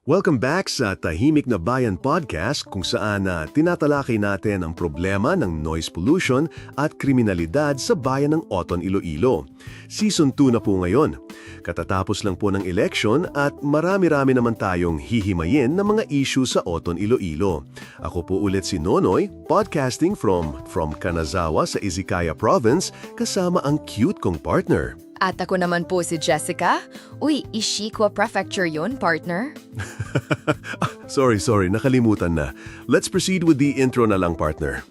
Welcome back sa Tahimik na Bayan Podcast kung saan tinatalakay natin ang problema ng noise pollution at kriminalidad sa bayan ng Oton, Iloilo. Season 2 na po ngayon. Katatapos lang po ng election at marami-rami naman tayong hihimayin ng mga issue sa Oton, Iloilo. Ako po ulit si Nonoy, podcasting from Kanazawa sa Izikaya Province kasama ang cute kong partner. At ako naman po si Jessica. Uy, Ishikawa Prefecture yun, partner. Sorry, nakalimutan na. Let's proceed with the intro na lang, partner.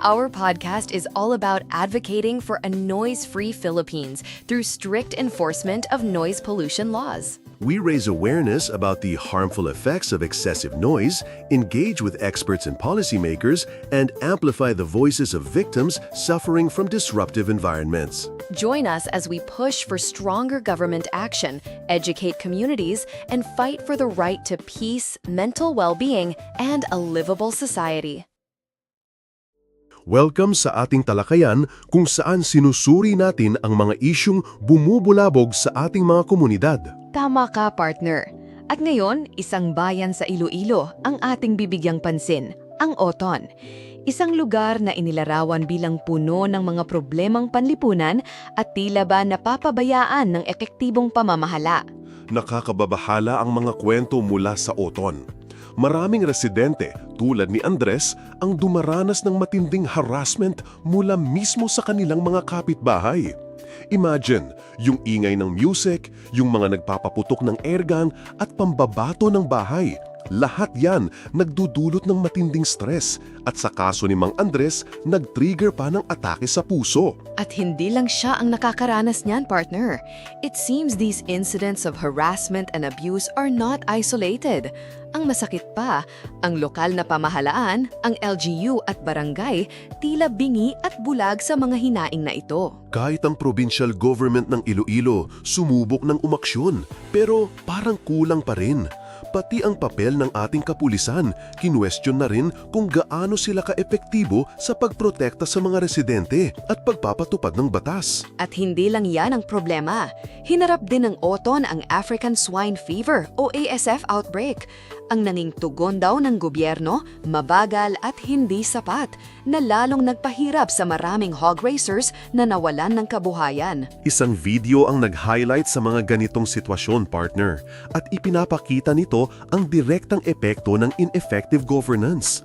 Our podcast is all about advocating for a noise-free Philippines through strict enforcement of noise pollution laws. We raise awareness about the harmful effects of excessive noise, engage with experts and policymakers, and amplify the voices of victims suffering from disruptive environments. Join us as we push for stronger government action, educate communities, and fight for the right to peace, mental well-being, and a livable society. Welcome sa ating talakayan kung saan sinusuri natin ang mga isyung bumubulabog sa ating mga komunidad. Tama ka, partner. At ngayon, isang bayan sa Iloilo ang ating bibigyang pansin, ang Oton. Isang lugar na inilarawan bilang puno ng mga problemang panlipunan at tila ba napapabayaan ng epektibong pamamahala. Nakakababahala ang mga kwento mula sa Oton. Maraming residente tulad ni Andres ang dumaranas ng matinding harassment mula mismo sa kanilang mga kapitbahay. Imagine, yung ingay ng music, yung mga nagpapaputok ng airgun at pambabato ng bahay. Lahat yan nagdudulot ng matinding stress at sa kaso ni Mang Andres, nag-trigger pa ng atake sa puso. At hindi lang siya ang nakakaranas niyan, partner. It seems these incidents of harassment and abuse are not isolated. Ang masakit pa, ang lokal na pamahalaan, ang LGU at barangay, tila bingi at bulag sa mga hinaing na ito. Kahit ang provincial government ng Iloilo sumubok ng umaksyon, pero parang kulang pa rin. Pati ang papel ng ating kapulisan, kinwestiyon na rin kung gaano sila ka-epektibo sa pagprotekta sa mga residente at pagpapatupad ng batas. At hindi lang yan ang problema. Hinarap din ng Oton ang African Swine Fever o ASF outbreak. Ang nanging tugon daw ng gobyerno, mabagal at hindi sapat, na lalong nagpahirap sa maraming hog racers na nawalan ng kabuhayan. Isang video ang nag-highlight sa mga ganitong sitwasyon, partner, at ipinapakita nito ang direktang epekto ng ineffective governance.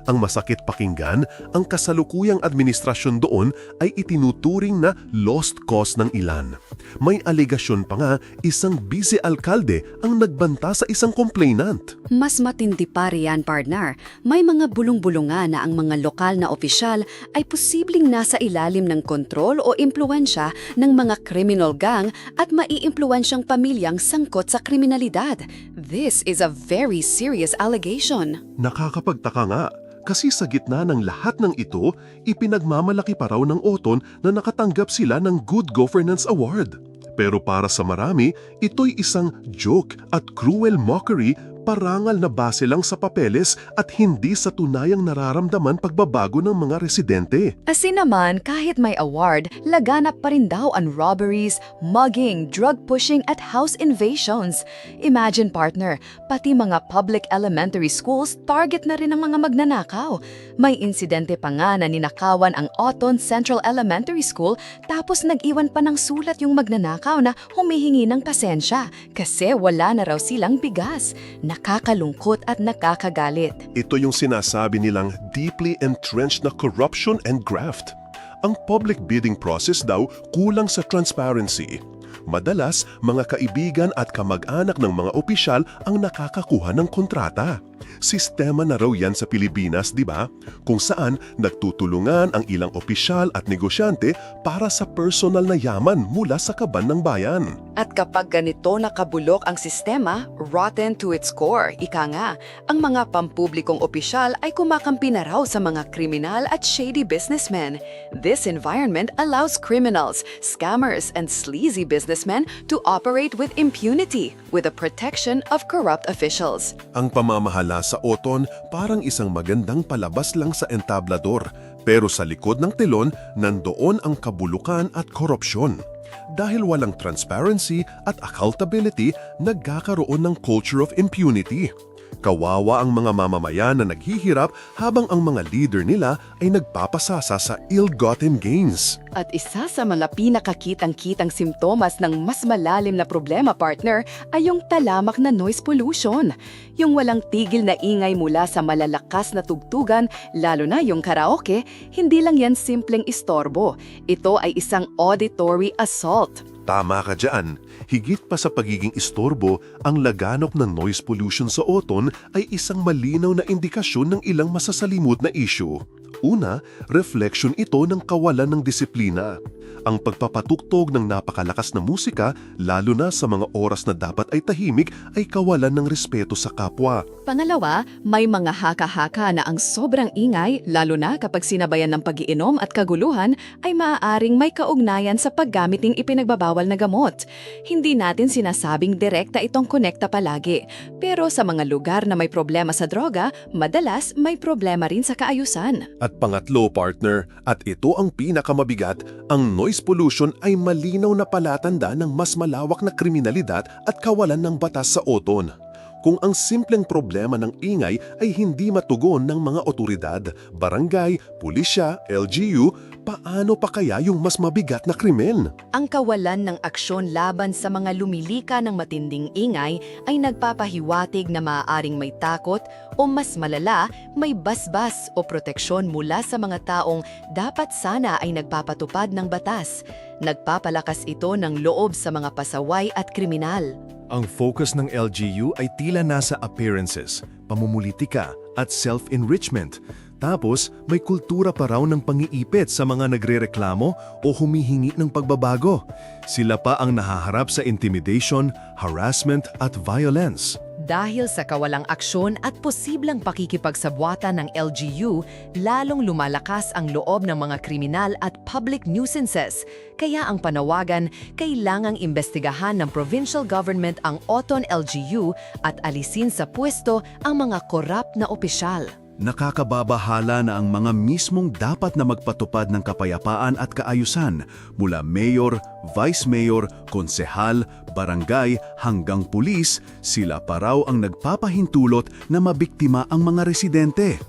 Ang masakit pakinggan, ang kasalukuyang administrasyon doon ay itinuturing na lost cause ng ilan. May aligasyon pa nga isang vice-alkalde ang nagbanta sa isang complainant. Mas matindi pa riyan, partner. May mga bulong-bulungan na ang mga lokal na opisyal ay posibleng nasa ilalim ng kontrol o impluensya ng mga criminal gang at maiimpluensyang pamilyang sangkot sa kriminalidad. This is a very serious allegation. Nakakapagtaka nga. Kasi sa gitna ng lahat ng ito, ipinagmamalaki pa raw ng Oton na nakatanggap sila ng Good Governance Award. Pero para sa marami, ito'y isang joke at cruel mockery, parangal na base lang sa papeles at hindi sa tunayang nararamdaman pagbabago ng mga residente. Kasi naman, kahit may award, laganap pa rin daw ang robberies, mugging, drug pushing at house invasions. Imagine, partner, pati mga public elementary schools target na rin ang mga magnanakaw. May insidente pa nga na ninakawan ang Oton Central Elementary School tapos nag-iwan pa ng sulat yung magnanakaw na humihingi ng pasensya kasi wala na raw silang bigas. Nakakalungkot at nakakagalit. Ito yung sinasabi nilang deeply entrenched na corruption and graft. Ang public bidding process daw kulang sa transparency. Madalas, mga kaibigan at kamag-anak ng mga opisyal ang nakakakuha ng kontrata. Sistema na raw yan sa Pilipinas, di ba? Kung saan nagtutulungan ang ilang opisyal at negosyante para sa personal na yaman mula sa kaban ng bayan. At kapag ganito nakabulok ang sistema, rotten to its core, ika nga, ang mga pampublikong opisyal ay kumakampi na raw sa mga kriminal at shady businessmen. This environment allows criminals, scammers, and sleazy businessmen to operate with impunity, with the protection of corrupt officials. Ang pamamahala sa Oton parang isang magandang palabas lang sa entablador, pero sa likod ng telon nandoon ang kabulukan at korupsyon. Dahil walang transparency at accountability, nagkakaroon ng culture of impunity. Kawawa ang mga mamamayan na naghihirap habang ang mga leader nila ay nagpapasasa sa ill-gotten gains. At isa sa mga pinakakitang-kitang simptomas ng mas malalim na problema, partner, ay yung talamak na noise pollution. Yung walang tigil na ingay mula sa malalakas na tugtugan, lalo na yung karaoke, hindi lang yan simpleng istorbo. Ito ay isang auditory assault. Tama ka dyan. Higit pa sa pagiging istorbo, ang laganap ng noise pollution sa Oton ay isang malinaw na indikasyon ng ilang masasalimut na issue. Una, refleksyon ito ng kawalan ng disiplina. Ang pagpapatuktog ng napakalakas na musika, lalo na sa mga oras na dapat ay tahimik, ay kawalan ng respeto sa kapwa. Pangalawa, may mga haka-haka na ang sobrang ingay, lalo na kapag sinabayan ng pag-iinom at kaguluhan, ay maaaring may kaugnayan sa paggamit ng ipinagbabawal na gamot. Hindi natin sinasabing direkta itong konekta palagi. Pero sa mga lugar na may problema sa droga, madalas may problema rin sa kaayusan. At pangatlo, partner, at ito ang pinakamabigat, ang noise pollution ay malinaw na palatanda ng mas malawak na kriminalidad at kawalan ng batas sa Oton. Kung ang simpleng problema ng ingay ay hindi matugon ng mga otoridad, barangay, pulisya, LGU, paano pa kaya yung mas mabigat na krimen? Ang kawalan ng aksyon laban sa mga lumilika ng matinding ingay ay nagpapahiwatig na maaaring may takot o mas malala, may basbas o proteksyon mula sa mga taong dapat sana ay nagpapatupad ng batas. Nagpapalakas ito ng loob sa mga pasaway at kriminal. Ang focus ng LGU ay tila nasa appearances, pamumulitika at self-enrichment. Tapos, may kultura pa raw ng pangiipit sa mga nagrereklamo o humihingi ng pagbabago. Sila pa ang nahaharap sa intimidation, harassment at violence. Dahil sa kawalang aksyon at posibleng pakikipagsabwatan ng LGU, lalong lumalakas ang loob ng mga kriminal at public nuisances. Kaya ang panawagan, kailangang imbestigahan ng provincial government ang Oton LGU at alisin sa pwesto ang mga korap na opisyal. Nakakababahala na ang mga mismong dapat na magpatupad ng kapayapaan at kaayusan mula mayor, vice mayor, konsehal, barangay hanggang pulis, sila pa raw ang nagpapahintulot na mabiktima ang mga residente.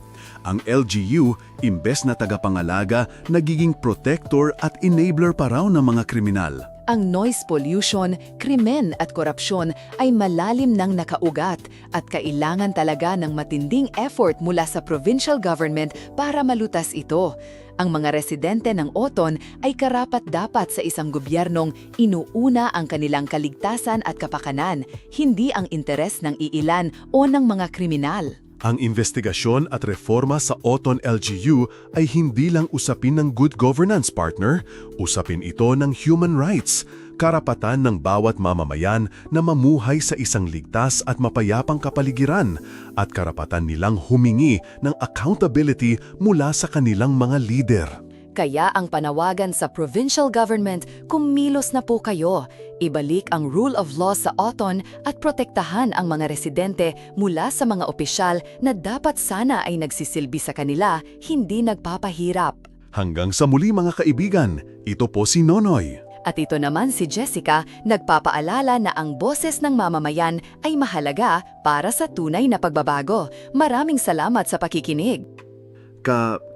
Ang LGU, imbes na tagapangalaga, nagiging protector at enabler pa raw ng mga kriminal. Ang noise pollution, krimen at korupsyon ay malalim ng nakaugat at kailangan talaga ng matinding effort mula sa provincial government para malutas ito. Ang mga residente ng Oton ay karapat-dapat sa isang gobyernong inuuna ang kanilang kaligtasan at kapakanan, hindi ang interes ng iilan o ng mga kriminal. Ang investigasyon at reforma sa Oton LGU ay hindi lang usapin ng good governance, partner. Usapin ito ng human rights, karapatan ng bawat mamamayan na mamuhay sa isang ligtas at mapayapang kapaligiran, at karapatan nilang humingi ng accountability mula sa kanilang mga leader. Kaya ang panawagan sa provincial government, kumilos na po kayo. Ibalik ang rule of law sa Oton at protektahan ang mga residente mula sa mga opisyal na dapat sana ay nagsisilbi sa kanila, hindi nagpapahirap. Hanggang sa muli mga kaibigan, ito po si Nonoy. At ito naman si Jessica, nagpapaalala na ang boses ng mamamayan ay mahalaga para sa tunay na pagbabago. Maraming salamat sa pakikinig.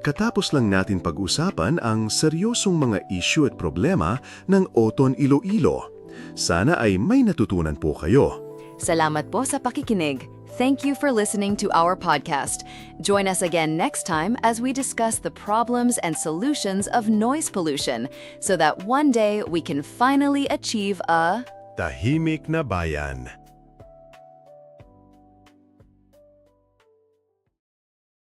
Katapos lang natin pag-usapan ang seryosong mga issue at problema ng Oton Iloilo. Sana ay may natutunan po kayo. Salamat po sa pakikinig. Thank you for listening to our podcast. Join us again next time as we discuss the problems and solutions of noise pollution so that one day we can finally achieve a Tahimik na bayan.